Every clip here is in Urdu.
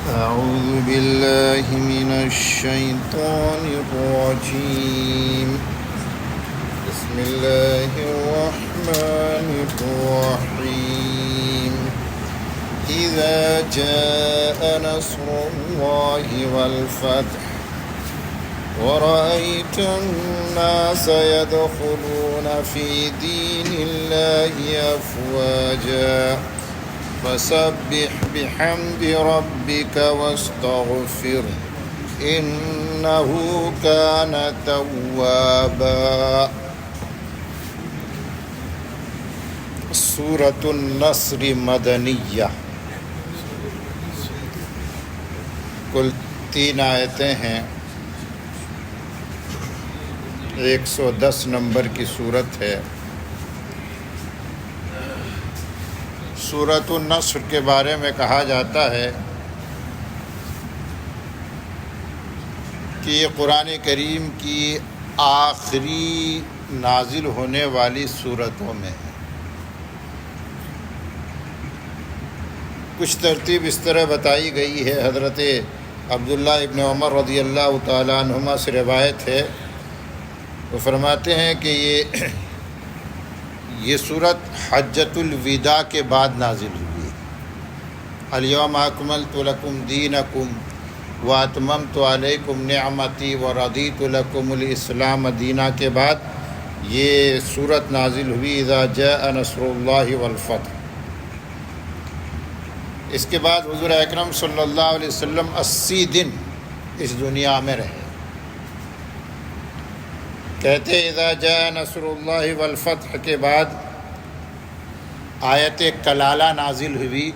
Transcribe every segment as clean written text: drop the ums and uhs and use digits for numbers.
أعوذ بالله من الشيطان الرجيم بسم الله الرحمن الرحيم إذا جاء نصر الله والفتح ورأيت الناس يدخلون في دين الله أفواجا فسبح بحمد ربك واستغفره إنه كان توابا۔ سورۃ النصر مدنیہ، کل 3 آیتیں ہیں، 110 نمبر کی صورت ہے۔ سورۃ النصر کے بارے میں کہا جاتا ہے کہ یہ قرآن کریم کی آخری نازل ہونے والی صورتوں میں ہے۔ کچھ ترتیب اس طرح بتائی گئی ہے۔ حضرت عبداللہ ابن عمر رضی اللہ تعالیٰ عنہما سے روایت ہے، وہ فرماتے ہیں کہ یہ صورت حجۃ الوداع کے بعد نازل ہوئی۔ الیوم اکملت لکم دینکم واتممت علیکم نعمتی ورضیت لکم الاسلام دینا کے بعد یہ صورت نازل ہوئی، اذا جاء نصر اللہ والفتح۔ اس کے بعد حضور اکرم صلی اللہ علیہ وسلم 80 دن اس دنیا میں رہے۔ کہتے اذا جاء نصر اللہ والفتح کے بعد آیت کلالہ نازل ہوئی۔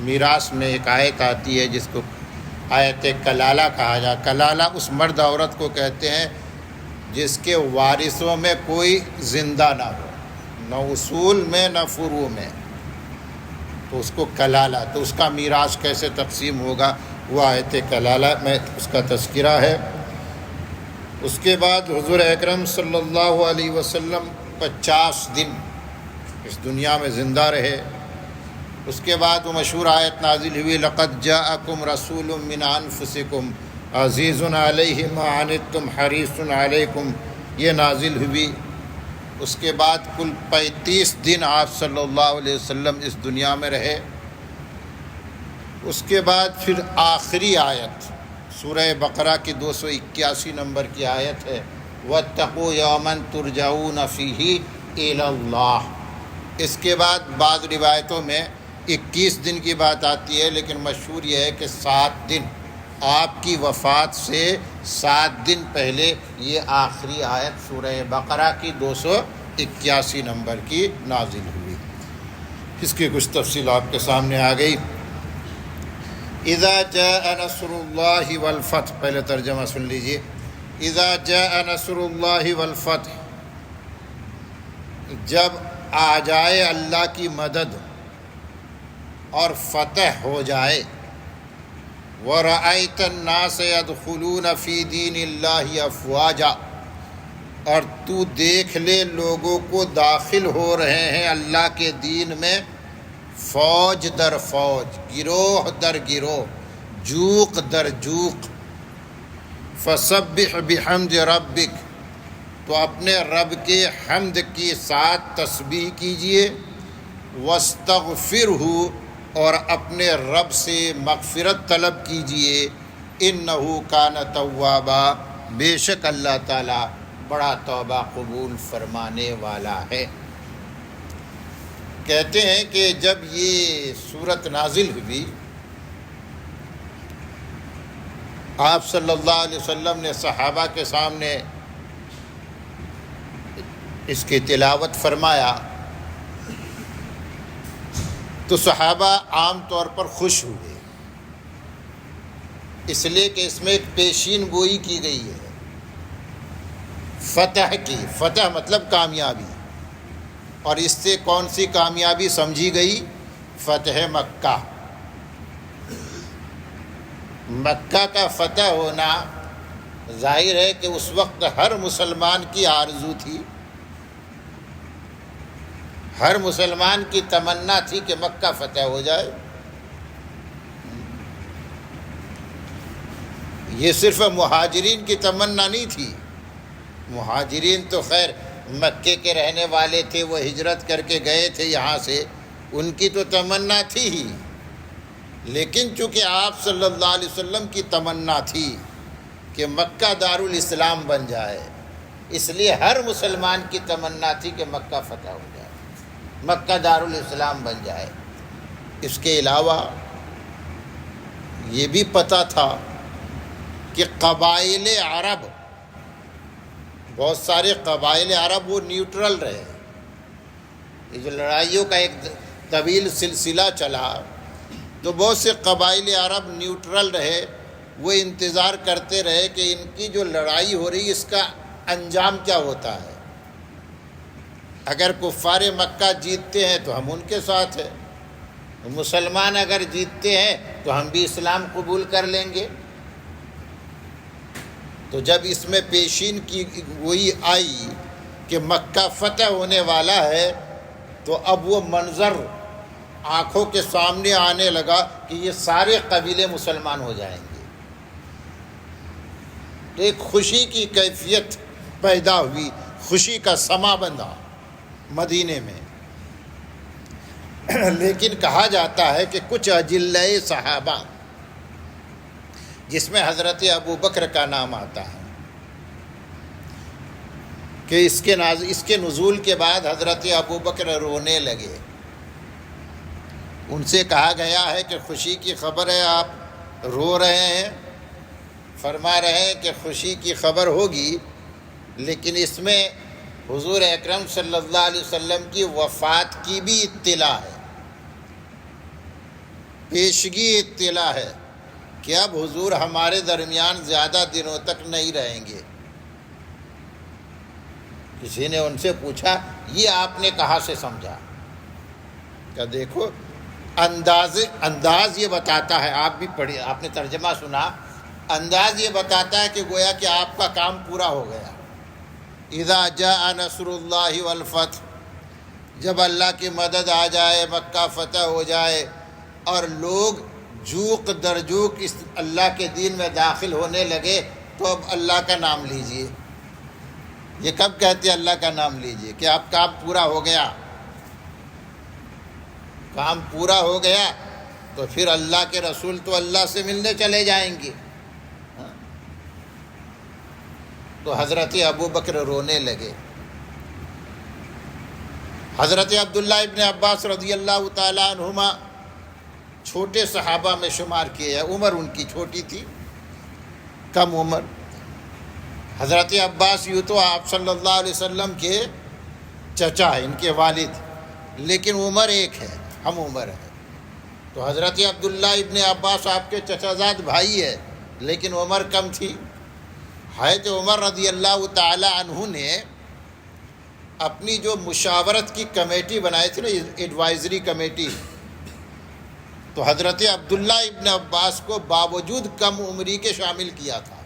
میراث میں ایک آیت آتی ہے جس کو آیت کلالہ کہا جاتا۔ کلالہ اس مرد عورت کو کہتے ہیں جس کے وارثوں میں کوئی زندہ نہ ہو، نہ اصول میں نہ فروع میں، تو اس کو کلالہ، تو اس کا میراث کیسے تقسیم ہوگا وہ آیت کلالہ میں اس کا تذکرہ ہے۔ اس کے بعد حضور اکرم صلی اللہ علیہ وسلم 50 دن اس دنیا میں زندہ رہے۔ اس کے بعد وہ مشہور آیت نازل ہوئی، لقد جاءکم رسول من انفسکم عزیز علیہ ما عنتم حریص علیکم، یہ نازل ہوئی۔ اس کے بعد کل 35 دن آپ صلی اللہ علیہ وسلم اس دنیا میں رہے۔ اس کے بعد پھر آخری آیت سورہ بقرہ کی 281 نمبر کی آیت ہے، وَاتَّقُوا يَوْمًا تُرْجَعُونَ فِيهِ إِلَى اللَّهِ۔ اس کے بعد بعض روایتوں میں 21 دن کی بات آتی ہے، لیکن مشہور یہ ہے کہ 7 دن آپ کی وفات سے 7 دن پہلے یہ آخری آیت سورہ بقرہ کی 281 نمبر کی نازل ہوئی۔ اس کی کچھ تفصیل آپ کے سامنے آ گئی۔ اذا جاء نصر اللہ والفتح، پہلے ترجمہ سن لیجئے۔ اذا جاء نصر اللہ والفتح، جب آ جائے اللہ کی مدد اور فتح ہو جائے، وَرَأَيْتَ النَّاسَ يَدْخُلُونَ فِي دِينِ اللَّهِ أَفْوَاجًا، اور تو دیکھ لے لوگوں کو داخل ہو رہے ہیں اللہ کے دین میں فوج در فوج، گروہ در گروہ، جوق در جوق۔ فَسَبِّحْ بِحَمْدِ رَبِّكَ، تو اپنے رب کے حمد کے ساتھ تسبیح کیجئے، وَاسْتَغْفِرْهُ، اور اپنے رب سے مغفرت طلب کیجئے، اِنَّهُ كَانَ تَوَّابًا، بے شک اللہ تعالیٰ بڑا توبہ قبول فرمانے والا ہے۔ کہتے ہیں کہ جب یہ سورت نازل ہوئی، آپ صلی اللہ علیہ وسلم نے صحابہ کے سامنے اس کی تلاوت فرمایا تو صحابہ عام طور پر خوش ہوئے، اس لیے کہ اس میں ایک پیشین گوئی کی گئی ہے فتح کی۔ فتح مطلب کامیابی، اور اس سے کون سی کامیابی سمجھی گئی؟ فتح مکہ۔ مکہ کا فتح ہونا ظاہر ہے کہ اس وقت ہر مسلمان کی آرزو تھی، ہر مسلمان کی تمنا تھی کہ مکہ فتح ہو جائے، یہ صرف مہاجرین کی تمنا نہیں تھی، مہاجرین تو خیر مکے کے رہنے والے تھے، وہ ہجرت کر کے گئے تھے یہاں سے، ان کی تو تمنا تھی ہی، لیکن چونکہ آپ صلی اللہ علیہ وسلم کی تمنا تھی کہ مکہ دارالاسلام بن جائے، اس لیے ہر مسلمان کی تمنا تھی کہ مکہ فتح ہو جائے، مکہ دارالاسلام بن جائے۔ اس کے علاوہ یہ بھی پتہ تھا کہ قبائل عرب، بہت سارے قبائل عرب وہ نیوٹرل رہے، یہ جو لڑائیوں کا ایک طویل سلسلہ چلا تو بہت سے قبائل عرب نیوٹرل رہے، وہ انتظار کرتے رہے کہ ان کی جو لڑائی ہو رہی اس کا انجام کیا ہوتا ہے، اگر کفار مکہ جیتتے ہیں تو ہم ان کے ساتھ ہیں، مسلمان اگر جیتتے ہیں تو ہم بھی اسلام قبول کر لیں گے۔ تو جب اس میں پیشین کی گوئی آئی کہ مکہ فتح ہونے والا ہے تو اب وہ منظر آنکھوں کے سامنے آنے لگا کہ یہ سارے قبیلے مسلمان ہو جائیں گے، تو ایک خوشی کی کیفیت پیدا ہوئی، خوشی کا سما بندھا مدینے میں۔ لیکن کہا جاتا ہے کہ کچھ اجلۂ صحابہ، جس میں حضرت ابو بکر کا نام آتا ہے، کہ اس کے نزول کے بعد حضرت ابو بکر رونے لگے، ان سے کہا گیا ہے کہ خوشی کی خبر ہے آپ رو رہے ہیں، فرما رہے ہیں کہ خوشی کی خبر ہوگی، لیکن اس میں حضور اکرم صلی اللہ علیہ وسلم کی وفات کی بھی اطلاع ہے، پیشگی اطلاع ہے کہ اب حضور ہمارے درمیان زیادہ دنوں تک نہیں رہیں گے۔ کسی نے ان سے پوچھا یہ آپ نے کہاں سے سمجھا؟ کہ دیکھو انداز یہ بتاتا ہے، آپ بھی پڑھی، آپ نے ترجمہ سنا، انداز یہ بتاتا ہے کہ گویا کہ آپ کا کام پورا ہو گیا۔ اذا جاء نصر اللہ والفتح، جب اللہ کی مدد آ جائے، مکہ فتح ہو جائے اور لوگ جوق در جوق اس اللہ کے دین میں داخل ہونے لگے تو اب اللہ کا نام لیجئے۔ یہ کب کہتے ہیں اللہ کا نام لیجئے؟ کہ اب کام پورا ہو گیا، کام پورا ہو گیا تو پھر اللہ کے رسول تو اللہ سے ملنے چلے جائیں گے۔ تو حضرت ابو بکر رونے لگے۔ حضرت عبداللہ ابن عباس رضی اللہ تعالیٰ عنہما چھوٹے صحابہ میں شمار کیے ہیں، عمر ان کی چھوٹی تھی، کم عمر۔ حضرت عباس یوں تو آپ صلی اللہ علیہ وسلم کے چچا ہیں، ان کے والد، لیکن عمر ایک ہے، ہم عمر ہے۔ تو حضرت عبداللہ ابن عباس آپ کے چچا زاد بھائی ہے، لیکن عمر کم تھی۔ حضرت عمر رضی اللہ تعالی عنہ نے اپنی جو مشاورت کی کمیٹی بنائی تھی نا، ایڈوائزری کمیٹی، تو حضرت عبداللہ ابن عباس کو باوجود کم عمری کے شامل کیا تھا۔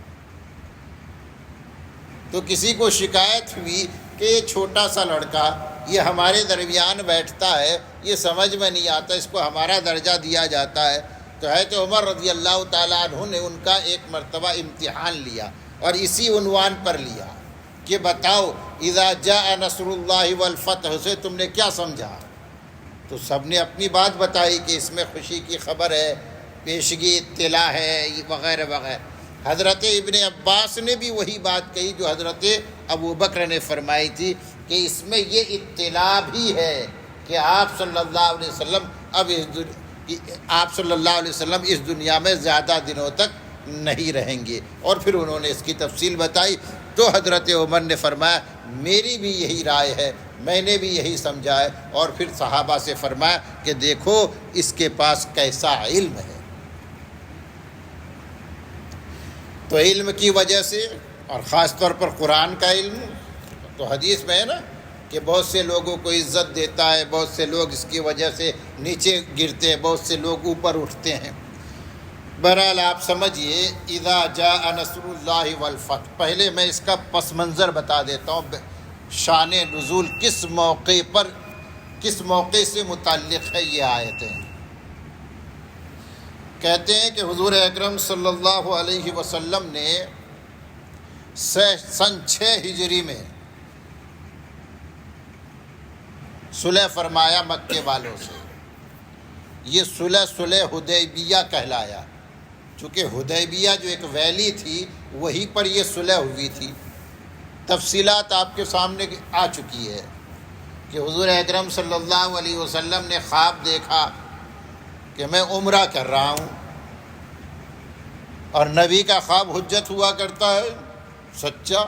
تو کسی کو شکایت ہوئی کہ یہ چھوٹا سا لڑکا یہ ہمارے درمیان بیٹھتا ہے، یہ سمجھ میں نہیں آتا، اس کو ہمارا درجہ دیا جاتا ہے، تو حضرت عمر رضی اللہ تعالیٰ عنہ نے ان کا ایک مرتبہ امتحان لیا اور اسی عنوان پر لیا کہ بتاؤ اذا جاء نصر اللہ والفتح سے تم نے کیا سمجھا؟ تو سب نے اپنی بات بتائی کہ اس میں خوشی کی خبر ہے، پیشگی اطلاع ہے، وغیرہ وغیرہ۔ حضرت ابن عباس نے بھی وہی بات کہی جو حضرت ابو بکر نے فرمائی تھی کہ اس میں یہ اطلاع بھی ہے کہ آپ صلی اللہ علیہ وسلم اس دنیا میں زیادہ دنوں تک نہیں رہیں گے، اور پھر انہوں نے اس کی تفصیل بتائی۔ تو حضرت عمر نے فرمایا میری بھی یہی رائے ہے، میں نے بھی یہی سمجھا ہے، اور پھر صحابہ سے فرمایا کہ دیکھو اس کے پاس کیسا علم ہے۔ تو علم کی وجہ سے، اور خاص طور پر قرآن کا علم، تو حدیث میں ہے نا کہ بہت سے لوگوں کو عزت دیتا ہے، بہت سے لوگ اس کی وجہ سے نیچے گرتے ہیں، بہت سے لوگ اوپر اٹھتے ہیں۔ بہرحال آپ سمجھیے اذا جاء نصر اللہ والفتح، پہلے میں اس کا پس منظر بتا دیتا ہوں، شان نزول کس موقع پر، کس موقع سے متعلق ہے یہ آیتیں۔ کہتے ہیں کہ حضور اکرم صلی اللہ علیہ وسلم نے سن 6 ہجری میں صلح فرمایا مکے والوں سے. یہ صلح حدیبیہ کہلایا، چونکہ حدیبیہ جو ایک ویلی تھی وہیں پر یہ صلح ہوئی تھی. تفصیلات آپ کے سامنے آ چکی ہے کہ حضور اکرم صلی اللہ علیہ وسلم نے خواب دیکھا کہ میں عمرہ کر رہا ہوں، اور نبی کا خواب حجت ہوا کرتا ہے، سچا،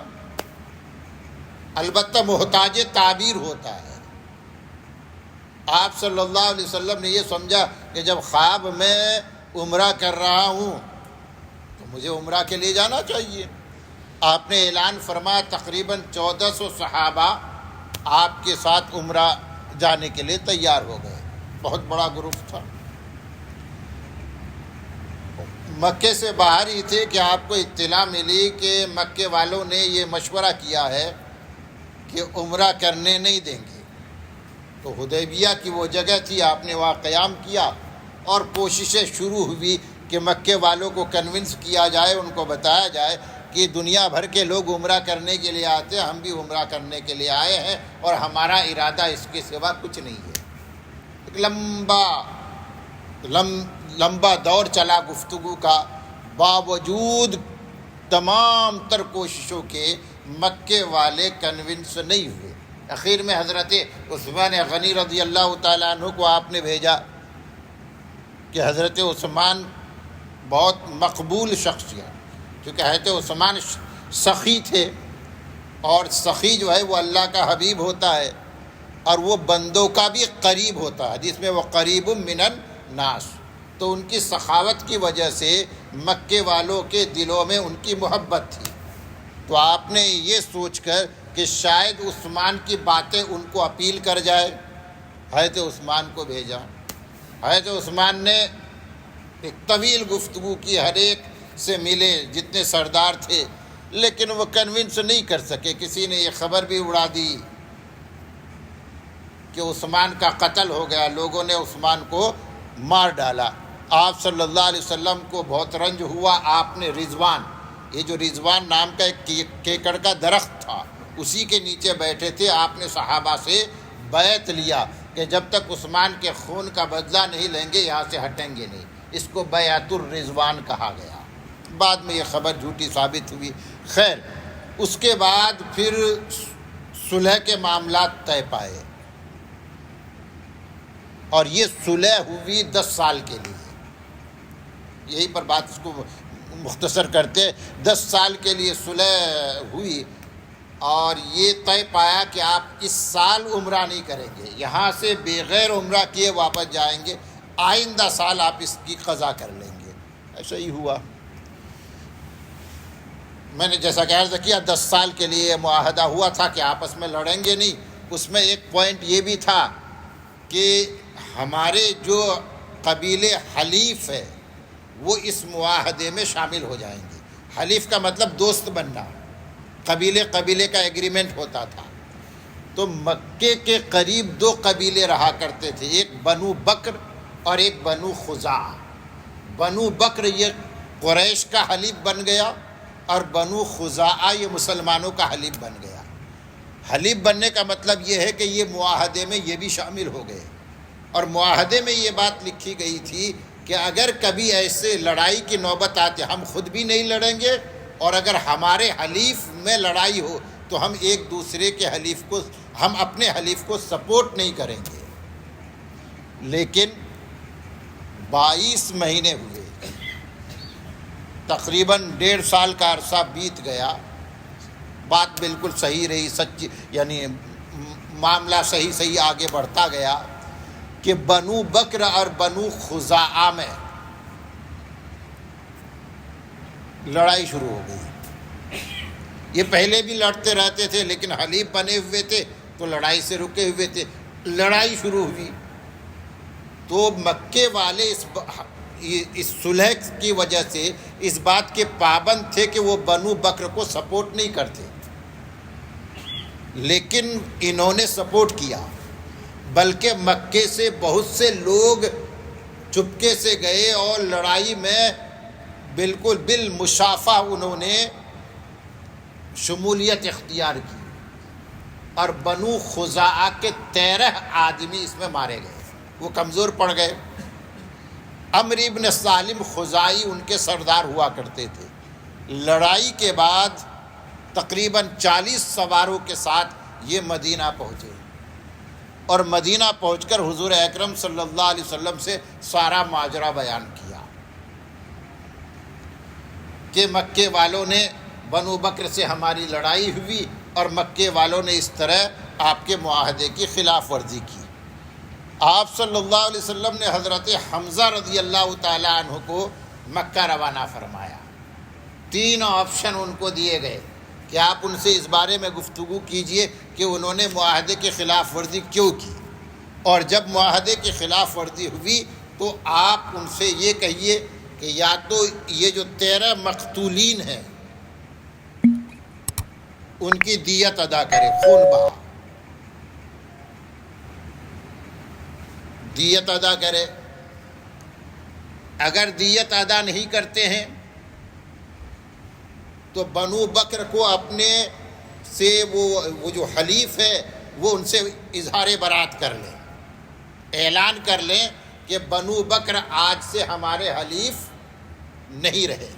البتہ محتاج تعبیر ہوتا ہے. آپ صلی اللہ علیہ وسلم نے یہ سمجھا کہ جب خواب میں عمرہ کر رہا ہوں تو مجھے عمرہ کے لیے جانا چاہیے. آپ نے اعلان فرمایا، تقریباً 1400 صحابہ آپ کے ساتھ عمرہ جانے کے لیے تیار ہو گئے. بہت بڑا گروپ تھا. مکے سے باہر ہی تھے کہ آپ کو اطلاع ملی کہ مکے والوں نے یہ مشورہ کیا ہے کہ عمرہ کرنے نہیں دیں گے. تو حدیبیہ کی وہ جگہ تھی، آپ نے وہاں قیام کیا اور کوششیں شروع ہوئی کہ مکے والوں کو کنونس کیا جائے، ان کو بتایا جائے کہ دنیا بھر کے لوگ عمرہ کرنے کے لیے آتے ہیں، ہم بھی عمرہ کرنے کے لیے آئے ہیں اور ہمارا ارادہ اس کے سوا کچھ نہیں ہے. ایک لمبا دور چلا گفتگو کا. باوجود تمام تر کوششوں کے مکے والے کنونس نہیں ہوئے. اخیر میں حضرت عثمان غنی رضی اللہ تعالیٰ عنہ کو آپ نے بھیجا کہ حضرت عثمان بہت مقبول شخصیت، کیونکہ حضرت عثمان سخی تھے، اور سخی جو ہے وہ اللہ کا حبیب ہوتا ہے اور وہ بندوں کا بھی قریب ہوتا ہے، جس میں وہ قریب من الناس. تو ان کی سخاوت کی وجہ سے مکے والوں کے دلوں میں ان کی محبت تھی. تو آپ نے یہ سوچ کر کہ شاید عثمان کی باتیں ان کو اپیل کر جائے، حضرت عثمان کو بھیجا. حضرت عثمان نے ایک طویل گفتگو کی، ہر ایک سے ملے جتنے سردار تھے، لیکن وہ کنونس نہیں کر سکے. کسی نے یہ خبر بھی اڑا دی کہ عثمان کا قتل ہو گیا، لوگوں نے عثمان کو مار ڈالا. آپ صلی اللہ علیہ وسلم کو بہت رنج ہوا. آپ نے رضوان، یہ جو رضوان نام کا ایک کیکڑ کا درخت تھا، اسی کے نیچے بیٹھے تھے. آپ نے صحابہ سے بیعت لیا کہ جب تک عثمان کے خون کا بدلہ نہیں لیں گے یہاں سے ہٹیں گے نہیں. اس کو بیعت الرضوان کہا گیا. بعد میں یہ خبر جھوٹی ثابت ہوئی. خیر، اس کے بعد پھر صلح کے معاملات طے پائے، اور یہ صلح ہوئی 10 سال کے لیے. یہی پر بات اس کو مختصر کرتے، 10 سال کے لیے صلح ہوئی، اور یہ طے پایا کہ آپ اس سال عمرہ نہیں کریں گے، یہاں سے بغیر عمرہ کیے واپس جائیں گے، آئندہ سال آپ اس کی قضا کر لیں گے. ایسا ہی ہوا. میں نے جیسا کہ عرض کیا 10 سال کے لیے معاہدہ ہوا تھا کہ آپس میں لڑیں گے نہیں. اس میں ایک پوائنٹ یہ بھی تھا کہ ہمارے جو قبیلے حلیف ہے وہ اس معاہدے میں شامل ہو جائیں گے. حلیف کا مطلب دوست بننا، قبیلے کا ایگریمنٹ ہوتا تھا. تو مکے کے قریب 2 قبیلے رہا کرتے تھے، ایک بنو بکر اور ایک بنو خزاعہ. بنو بکر یہ قریش کا حلیف بن گیا، اور بنو خزاعہ یہ مسلمانوں کا حلیف بن گیا. حلیف بننے کا مطلب یہ ہے کہ یہ معاہدے میں یہ بھی شامل ہو گئے، اور معاہدے میں یہ بات لکھی گئی تھی کہ اگر کبھی ایسے لڑائی کی نوبت آتے ہم خود بھی نہیں لڑیں گے، اور اگر ہمارے حلیف میں لڑائی ہو تو ہم ایک دوسرے کے حلیف کو، ہم اپنے حلیف کو سپورٹ نہیں کریں گے. لیکن 22 مہینے ہوئے، تقریباً 1.5 سال کا عرصہ بیت گیا. بات بالکل صحیح رہی، سچی، یعنی معاملہ صحیح آگے بڑھتا گیا کہ بنو بکر اور بنو خزاعہ میں لڑائی شروع ہو گئی. یہ پہلے بھی لڑتے رہتے تھے لیکن حلیف بنے ہوئے تھے تو لڑائی سے رکے ہوئے تھے. لڑائی شروع ہوئی تو مکے والے اس صلح کی وجہ سے اس بات کے پابند تھے کہ وہ بنو بکر کو سپورٹ نہیں کرتے، لیکن انہوں نے سپورٹ کیا. بلکہ مکے سے بہت سے لوگ چپکے سے گئے اور لڑائی میں بالکل بالمشافہ انہوں نے شمولیت اختیار کی، اور بنو خزاعہ کے 13 آدمی اس میں مارے گئے، وہ کمزور پڑ گئے۔ عمرو بن سالم خزاعی ان کے سردار ہوا کرتے تھے۔ لڑائی کے بعد تقریباً 40 سواروں کے ساتھ یہ مدینہ پہنچے، اور مدینہ پہنچ کر حضور اکرم صلی اللہ علیہ وسلم سے سارا ماجرا بیان کیا کہ مکے والوں نے بنو بکر سے ہماری لڑائی ہوئی، اور مکے والوں نے اس طرح آپ کے معاہدے کی خلاف ورزی کی۔ آپ صلی اللہ علیہ وسلم نے حضرت حمزہ رضی اللہ تعالیٰ عنہ کو مکہ روانہ فرمایا۔ 3 آپشن ان کو دیے گئے کہ آپ ان سے اس بارے میں گفتگو کیجئے کہ انہوں نے معاہدے کی خلاف ورزی کیوں کی، اور جب معاہدے کی خلاف ورزی ہوئی تو آپ ان سے یہ کہیے کہ یا تو یہ جو 13 مقتولین ہیں ان کی دیت ادا کرے، خون بہا، دیت ادا کرے۔ اگر دیت ادا نہیں کرتے ہیں تو بنو بکر کو اپنے سے وہ جو حلیف ہے وہ ان سے اظہار برات کر لیں، اعلان کر لیں کہ بنو بکر آج سے ہمارے حلیف نہیں رہے،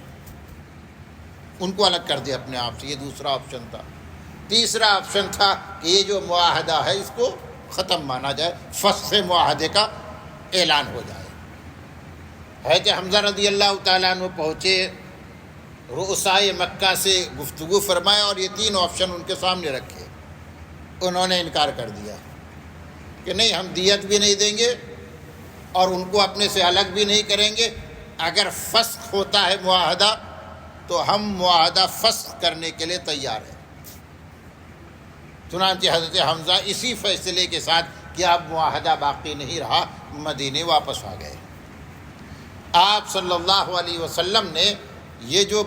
ان کو الگ کر دے اپنے آپ سے۔ یہ دوسرا آپشن تھا۔ تیسرا آپشن تھا کہ یہ جو معاہدہ ہے اس کو ختم مانا جائے، فسخ معاہدے کا اعلان ہو جائے۔ حضرت حمزہ رضی اللہ تعالیٰ عنہ پہنچے، رؤسائے مکہ سے گفتگو فرمایا، اور یہ 3 آپشن ان کے سامنے رکھے۔ انہوں نے انکار کر دیا کہ نہیں، ہم دیت بھی نہیں دیں گے اور ان کو اپنے سے الگ بھی نہیں کریں گے۔ اگر فسخ ہوتا ہے معاہدہ تو ہم معاہدہ فسخ کرنے کے لیے تیار ہیں۔ چنانچہ حضرت حمزہ اسی فیصلے کے ساتھ کہ اب معاہدہ باقی نہیں رہا، مدینے واپس آ گئے۔ آپ صلی اللہ علیہ وسلم نے یہ جو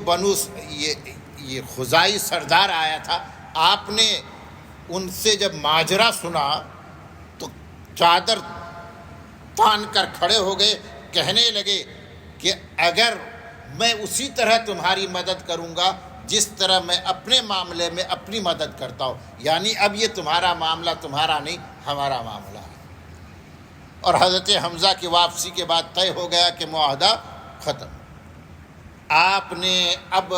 یہ خزاعی سردار آیا تھا، آپ نے ان سے جب ماجرا سنا تو چادر تان کر کھڑے ہو گئے، کہنے لگے کہ اگر میں اسی طرح تمہاری مدد کروں گا جس طرح میں اپنے معاملے میں اپنی مدد کرتا ہوں، یعنی اب یہ تمہارا معاملہ تمہارا نہیں، ہمارا معاملہ ہے۔ اور حضرت حمزہ کی واپسی کے بعد طے ہو گیا کہ معاہدہ ختم۔ آپ نے اب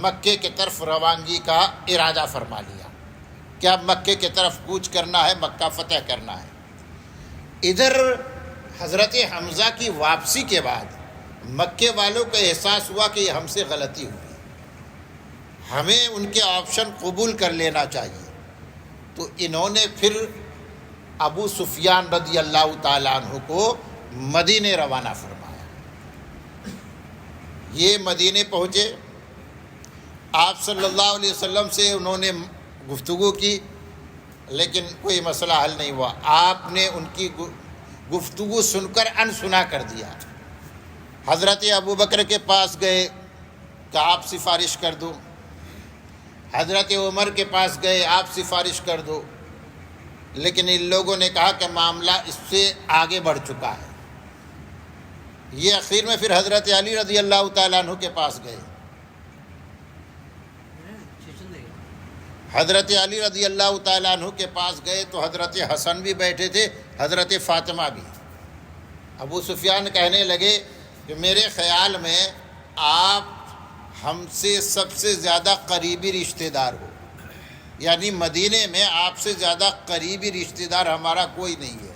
مکے کی طرف روانگی کا ارادہ فرما لیا کہ اب مکے کی طرف کوچ کرنا ہے، مکہ فتح کرنا ہے۔ ادھر حضرت حمزہ کی واپسی کے بعد مکے والوں کو احساس ہوا کہ یہ ہم سے غلطی ہوئی، ہمیں ان کے آپشن قبول کر لینا چاہیے۔ تو انہوں نے پھر ابو سفیان رضی اللہ تعالیٰ عنہ کو مدینے روانہ فرمایا۔ یہ مدینے پہنچے، آپ صلی اللہ علیہ وسلم سے انہوں نے گفتگو کی، لیکن کوئی مسئلہ حل نہیں ہوا۔ آپ نے ان کی گفتگو سن کر انسنا کر دیا۔ حضرت ابو بکر کے پاس گئے کہ آپ سفارش کر دو، حضرت عمر کے پاس گئے، آپ سفارش کر دو، لیکن ان لوگوں نے کہا کہ معاملہ اس سے آگے بڑھ چکا ہے۔ یہ اخیر میں پھر حضرت علی رضی اللہ تعالیٰ عنہ کے پاس گئے۔ حضرت علی رضی اللہ تعالیٰ عنہ کے پاس گئے تو حضرت حسن بھی بیٹھے تھے، حضرت فاطمہ بھی۔ ابو سفیان کہنے لگے کہ میرے خیال میں آپ ہم سے سب سے زیادہ قریبی رشتہ دار ہو، یعنی مدینے میں آپ سے زیادہ قریبی رشتہ دار ہمارا کوئی نہیں ہے،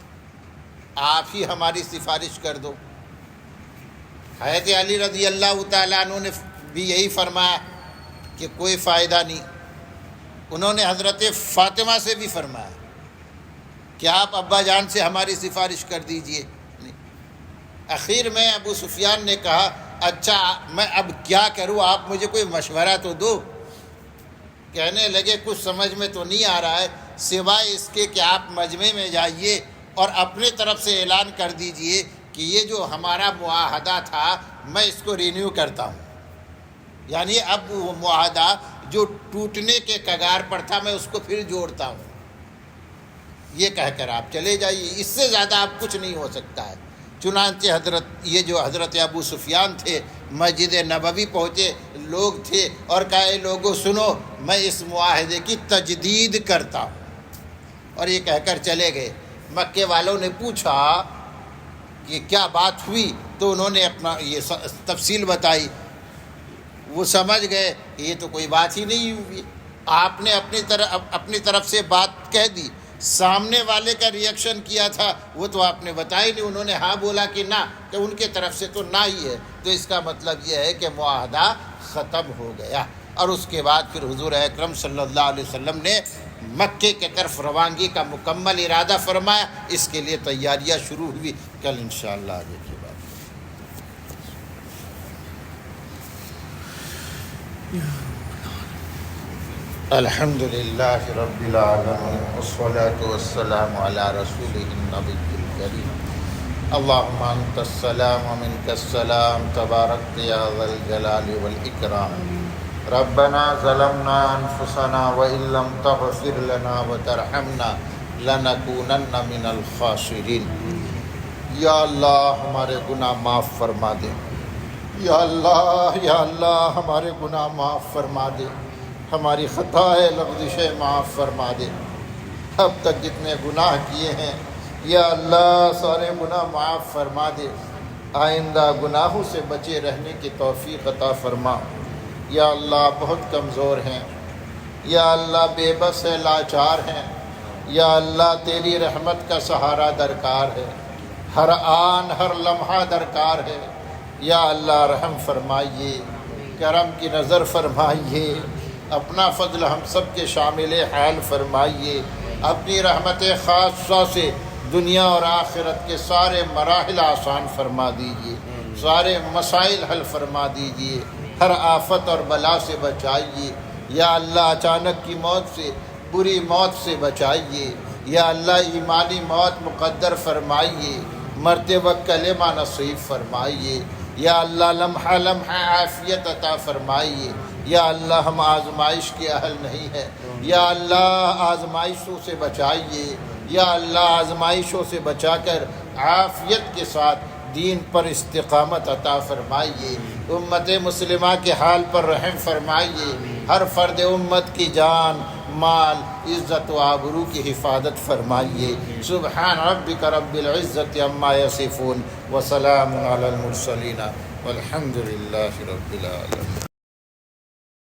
آپ ہی ہماری سفارش کر دو۔ حضرت علی رضی اللہ تعالیٰ عنہ نے بھی یہی فرمایا کہ کوئی فائدہ نہیں۔ انہوں نے حضرت فاطمہ سے بھی فرمایا کہ آپ ابا جان سے ہماری سفارش کر دیجئے۔ اخیر میں ابو سفیان نے کہا اچھا میں اب کیا کروں، آپ مجھے کوئی مشورہ تو دو۔ کہنے لگے کچھ سمجھ میں تو نہیں آ رہا ہے، سوائے اس کے کہ آپ مجمع میں جائیے اور اپنے طرف سے اعلان کر دیجئے کہ یہ جو ہمارا معاہدہ تھا میں اس کو رینیو کرتا ہوں، یعنی اب وہ معاہدہ جو ٹوٹنے کے کگار پر تھا میں اس کو پھر جوڑتا ہوں۔ یہ کہہ کر آپ چلے جائیے، اس سے زیادہ اب کچھ نہیں ہو سکتا ہے، چنانچہ یہ جو حضرت ابو سفیان تھے مسجد نبوی پہنچے، لوگ تھے اور کہا اے لوگوں سنو، میں اس معاہدے کی تجدید کرتا ہوں، اور یہ کہہ کر چلے گئے۔ مکے والوں نے پوچھا کہ کیا بات ہوئی، تو انہوں نے اپنا یہ تفصیل بتائی۔ وہ سمجھ گئے کہ یہ تو کوئی بات ہی نہیں ہوئی، آپ نے اپنی طرف سے بات کہہ دی، سامنے والے کا ریئیکشن کیا تھا وہ تو آپ نے بتایا نہیں، انہوں نے ہاں بولا کہ نہ، کہ ان کے طرف سے تو نہ ہی ہے، تو اس کا مطلب یہ ہے کہ معاہدہ ختم ہو گیا۔ اور اس کے بعد پھر حضور اکرم صلی اللہ علیہ وسلم نے مکے کے طرف روانگی کا مکمل ارادہ فرمایا، اس کے لیے تیاریاں شروع ہوئی۔ کل انشاءاللہ آگے کی بات۔ الحمد للہ رب العالمین والصلاة والسلام علی رسولہ النبی الکریم، اللہم انت السلام ومنک السلام، تبارکت یا ذا الجلال والاکرام۔ ربنا ظلمنا انفسنا وان لم تغفر لنا وترحمنا لنکونن من الخاسرین۔ یا اللہ ہمارے گناہ معاف فرما دے، یا اللہ ہمارے گناہ معاف فرما دے، ہماری خطائیں لغزشیں معاف فرما دے۔ اب تک جتنے گناہ کیے ہیں یا اللہ سارے گناہ معاف فرما دے، آئندہ گناہوں سے بچے رہنے کی توفیق عطا فرما۔ یا اللہ بہت کمزور ہیں، یا اللہ بے بس ہے، لاچار ہیں، یا اللہ تیری رحمت کا سہارا درکار ہے، ہر آن ہر لمحہ درکار ہے۔ یا اللہ رحم فرمائیے، کرم کی نظر فرمائیے، اپنا فضل ہم سب کے شامل حال فرمائیے، اپنی رحمت خاصہ سے دنیا اور آخرت کے سارے مراحل آسان فرما دیجیے، سارے مسائل حل فرما دیجیے، ہر آفت اور بلا سے بچائیے۔ یا اللہ اچانک کی موت سے، بری موت سے بچائیے، یا اللہ ایمانی موت مقدر فرمائیے، مرتے وقت کلمہ نصیب فرمائیے، یا اللہ لمحہ لمحہ عافیت عطا فرمائیے۔ یا اللہ ہم آزمائش کے اہل نہیں ہیں، یا اللہ آزمائشوں سے بچائیے، یا اللہ آزمائشوں سے بچا کر عافیت کے ساتھ دین پر استقامت عطا فرمائیے۔ امت مسلمہ کے حال پر رحم فرمائیے، ہر فرد امت کی جان، مال، عزت و آبرو کی حفاظت فرمائیے۔ سبحان ربک رب العزت عما یصفون وسلام علی المرسلین والحمد للہ رب العالمین۔